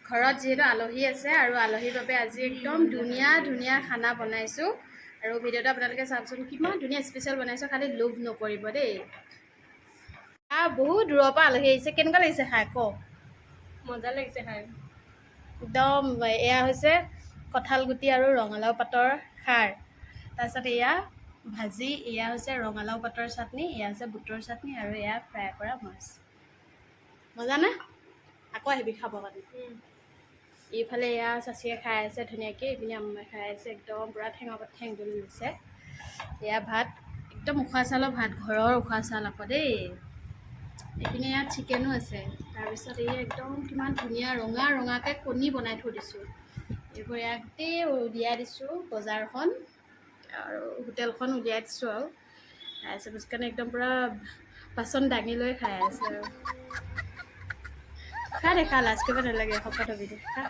ঘৰত যিহেতু আলহী আছে আৰু আলহীৰ বাবে আজি একদম ধুনীয়া ধুনীয়া খানা বনাইছোঁ আৰু ভিডিঅ'টো আপোনালোকে চাওকচোন কিমান ধুনীয়া স্পেচিয়েল বনাইছোঁ খালি লোভ নকৰিব দেই বহুত দূৰৰ পৰা আলহী আহিছে কেনেকুৱা লাগিছে খাই কওক মজা লাগিছে খাই একদম এয়া হৈছে কঁঠাল গুটি আৰু ৰঙালাও পাতৰ খাৰ তাৰপিছত এয়া ভাজি এয়া হৈছে ৰঙালাও পাতৰ চাটনি এয়া হৈছে বুটৰ চাটনি আৰু এয়া ফ্ৰাই কৰা মাছ মজা নে আকৌ আহিবি খাব কাৰণে এইফালে এয়া চাচিয়ে খাই আছে ধুনীয়াকৈ এইপিনে আম্মাই খাই আছে একদম পূৰা ঠেঙৰ পাত ঠেং তুলি লৈছে এয়া ভাত একদম উখোৱা চাউলৰ ভাত ঘৰৰ উখোৱা চাউল আকৌ দেই এইপিনে ইয়াত চিকেনো আছে তাৰপিছত এই একদম কিমান ধুনীয়া ৰঙা ৰঙাকৈ কণী বনাই থৈ দিছোঁ এইবোৰ এয়া গোটেই উলিয়াই দিছোঁ বজাৰখন আৰু হোটেলখন উলিয়াই দিছোঁ আৰু খাই আছে কাৰণে একদম পূৰা বাচন দাঙি লৈ খাই আছে আৰু খা দেখা লাজ কৰিব নালাগে শপত হবি দে খা